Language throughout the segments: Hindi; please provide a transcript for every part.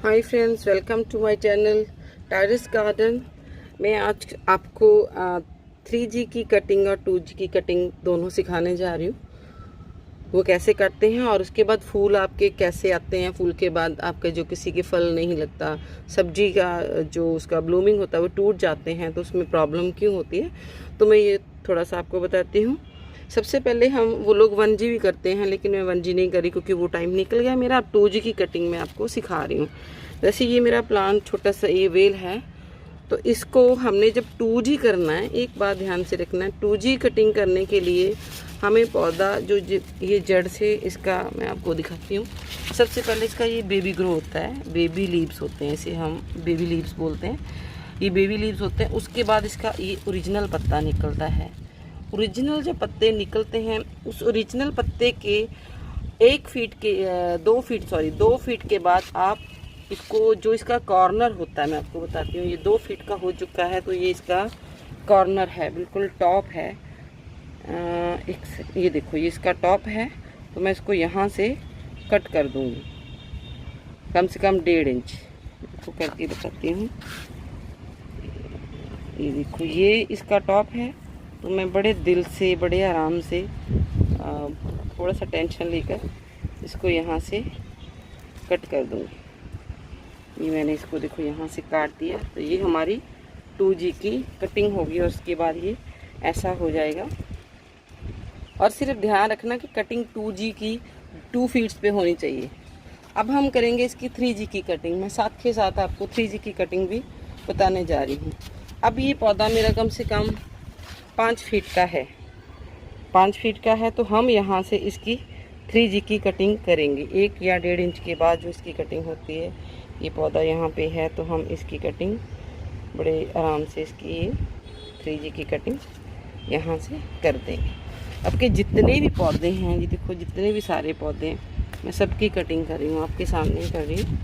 Hi friends, welcome to my channel terrace garden. मैं आज आपको 3G की कटिंग और 2G की कटिंग दोनों सिखाने जा रही हूँ। वो कैसे करते हैं और उसके बाद फूल आपके कैसे आते हैं। फूल के बाद आपका जो किसी के फल नहीं लगता, सब्जी का जो उसका ब्लूमिंग होता है वो टूट जाते हैं, तो उसमें प्रॉब्लम क्यों होती है, तो मैं ये थोड़ा सा आपको बताती हूँ। सबसे पहले वो लोग 1G भी करते हैं, लेकिन मैं 1G नहीं करी क्योंकि वो टाइम निकल गया मेरा। अब 2G की कटिंग मैं आपको सिखा रही हूँ। वैसे ये मेरा प्लांट छोटा सा ये वेल है, तो इसको हमने जब 2G करना है, एक बात ध्यान से रखना है, 2G कटिंग करने के लिए हमें पौधा ये जड़ से इसका मैं आपको दिखाती हूँ। सबसे पहले इसका ये बेबी ग्रो होता है, बेबी लीव्स होते हैं, इसे हम बेबी लीव्स बोलते हैं। ये बेबी लीव्स होते हैं। उसके बाद इसका ये ओरिजिनल पत्ता निकलता है। ओरिजिनल जो पत्ते निकलते हैं, उस ओरिजिनल पत्ते के 2 फीट के बाद आप इसको, जो इसका कॉर्नर होता है, मैं आपको बताती हूँ। ये 2 फीट का हो चुका है, तो ये इसका कॉर्नर है, बिल्कुल टॉप है। ये देखो, ये इसका टॉप है, तो मैं इसको यहाँ से कट कर दूँगी, कम से कम 1.5 इंच इसको करके बताती हूँ। ये देखो, ये इसका टॉप है, तो मैं बड़े दिल से, बड़े आराम से, थोड़ा सा टेंशन लेकर इसको यहाँ से कट कर दूँगी। ये मैंने इसको देखो यहाँ से काट दिया, तो ये हमारी 2G की कटिंग होगी। और उसके बाद ये ऐसा हो जाएगा। और सिर्फ ध्यान रखना कि कटिंग 2G की 2 फीट्स पे होनी चाहिए। अब हम करेंगे इसकी 3G की कटिंग। मैं साथ के साथ आपको 3G की कटिंग भी बताने जा रही हूँ। अब ये पौधा मेरा कम से कम 5 फीट का है, 5 फीट का है, तो हम यहाँ से इसकी 3G की कटिंग करेंगे। 1 या 1.5 इंच के बाद जो इसकी कटिंग होती है, ये पौधा यहाँ पे है, तो हम इसकी कटिंग बड़े आराम से, इसकी ये 3G की कटिंग यहाँ से कर देंगे। आपके जितने भी पौधे हैं, ये देखो, जितने भी सारे पौधे हैं, मैं सबकी कटिंग कर रही हूँ, आपके सामने कर रही हूँ।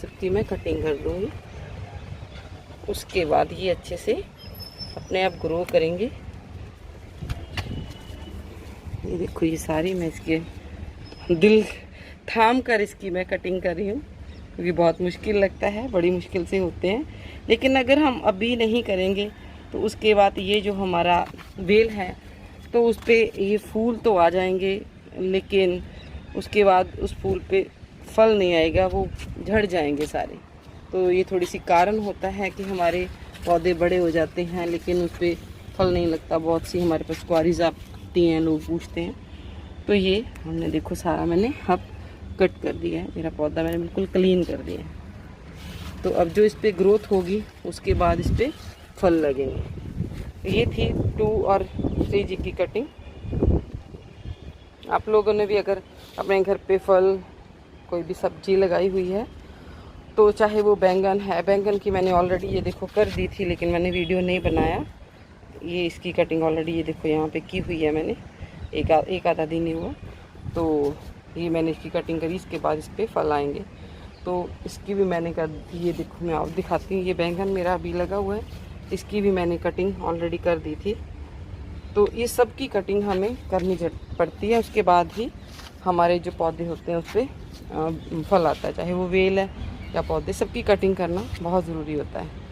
सबकी मैं कटिंग कर दूँगी। उसके बाद ये अच्छे से अपने आप ग्रो करेंगे। ये देखो, ये सारी मैं इसके दिल थाम कर इसकी मैं कटिंग कर रही हूँ, क्योंकि बहुत मुश्किल लगता है, बड़ी मुश्किल से होते हैं। लेकिन अगर हम अभी नहीं करेंगे तो उसके बाद ये जो हमारा वेल है, तो उस पर ये फूल तो आ जाएंगे, लेकिन उसके बाद उस फूल पे फल नहीं आएगा, वो झड़ जाएंगे सारे। तो ये थोड़ी सी कारण होता है कि हमारे पौधे बड़े हो जाते हैं, लेकिन उस पर फल नहीं लगता। बहुत सी हमारे पास क्वारीज आती हैं, लोग पूछते हैं। तो ये हमने देखो सारा मैंने अब कट कर दिया है, मेरा पौधा मैंने बिल्कुल क्लीन कर दिया है। तो अब जो इस पर ग्रोथ होगी, उसके बाद इस पर फल लगेंगे। ये थी 2 और 3G की कटिंग। आप लोगों ने भी अगर अपने घर पे फल, कोई भी सब्जी लगाई हुई है, तो चाहे वो बैंगन है, बैंगन की मैंने ऑलरेडी ये देखो कर दी थी, लेकिन मैंने वीडियो नहीं बनाया। ये इसकी कटिंग ऑलरेडी ये देखो यहाँ पे की हुई है मैंने, एक आधा दिन ही हुआ, तो ये मैंने इसकी कटिंग करी। इसके बाद इस पर फल आएंगे, तो इसकी भी मैंने कर दी। ये देखो, मैं और दिखाती हूँ। ये बैंगन मेरा अभी लगा हुआ है, इसकी भी मैंने कटिंग ऑलरेडी कर दी थी। तो ये सब की कटिंग हमें करनी पड़ती है, उसके बाद ही हमारे जो पौधे होते हैं उस पर फल आता है। चाहे वो वेल है या पौधे, सबकी कटिंग करना बहुत ज़रूरी होता है।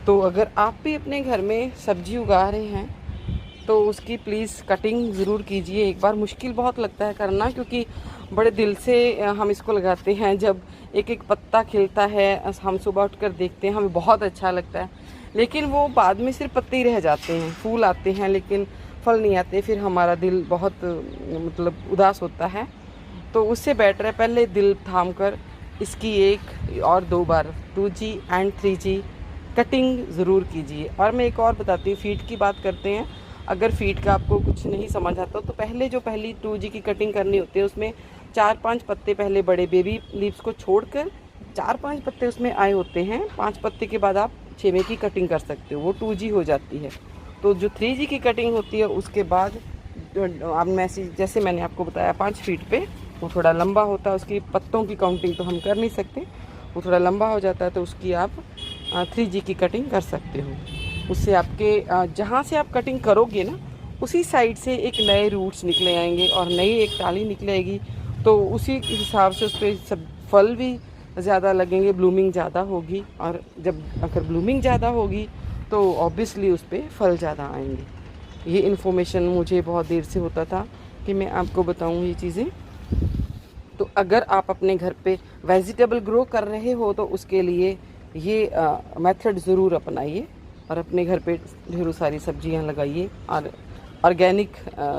तो अगर आप भी अपने घर में सब्जी उगा रहे हैं, तो उसकी प्लीज़ कटिंग ज़रूर कीजिए। एक बार मुश्किल बहुत लगता है करना, क्योंकि बड़े दिल से हम इसको लगाते हैं। जब एक एक पत्ता खिलता है, हम सुबह उठकर देखते हैं, हमें बहुत अच्छा लगता है, लेकिन वो बाद में सिर्फ पत्ते ही रह जाते हैं, फूल आते हैं लेकिन फल नहीं आते। फिर हमारा दिल बहुत मतलब उदास होता है। तो उससे बेटर है पहले दिल थाम कर इसकी 1 और 2 बार 2G एंड 3G कटिंग ज़रूर कीजिए। और मैं एक और बताती हूँ, फीट की बात करते हैं। अगर फीट का आपको कुछ नहीं समझ आता, तो पहले जो पहली 2G की कटिंग करनी होती है, उसमें 4-5 पत्ते पहले बड़े बेबी लीव्स को छोड़कर 4-5 पत्ते उसमें आए होते हैं। 5 पत्ते के बाद आप 6वें की कटिंग कर सकते हो, वो 2G हो जाती है। तो जो 3G की कटिंग होती है, उसके बाद अब जैसे मैंने आपको बताया 5 फीट पे, वो थोड़ा लंबा होता है। उसकी पत्तों की काउंटिंग तो हम कर नहीं सकते, वो थोड़ा लंबा हो जाता है, तो उसकी आप 3G की कटिंग कर सकते हो। उससे आपके जहाँ से आप कटिंग करोगे ना, उसी साइड से एक नए रूट्स निकले आएंगे और नई एक टाली निकलेगी। तो उसी हिसाब से उस पर सब फल भी ज़्यादा लगेंगे, ब्लूमिंग ज़्यादा होगी, और जब अगर ब्लूमिंग ज़्यादा होगी तो ऑब्वियसली उस पर फल ज़्यादा आएंगे। ये इन्फॉर्मेशन मुझे बहुत देर से होता था कि मैं आपको बताऊँ ये चीज़ें। तो अगर आप अपने घर पे वेजिटेबल ग्रो कर रहे हो तो उसके लिए ये मेथड ज़रूर अपनाइए और अपने घर पे ढेरों सारी सब्जियां लगाइए और ऑर्गेनिक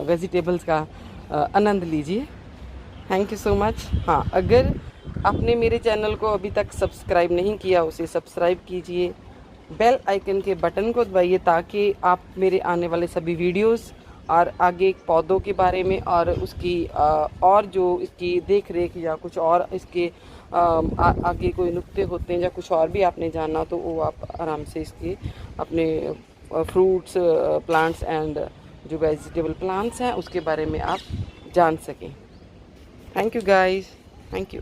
वेजिटेबल्स का आनंद लीजिए। Thank you so much. हाँ, अगर आपने मेरे चैनल को अभी तक सब्सक्राइब नहीं किया उसे सब्सक्राइब कीजिए, बेल आइकन के बटन को दबाइए ताकि आप मेरे आने वाले सभी वीडियोस और आगे पौधों के बारे में और उसकी और जो इसकी देख रेख या कुछ और इसके आगे कोई नुक्ते होते हैं या कुछ और भी आपने जाना तो वो आप आराम से इसके अपने फ्रूट्स प्लांट्स एंड जो वेजिटेबल प्लांट्स हैं उसके बारे में आप जान सकें। Thank you guys, thank you.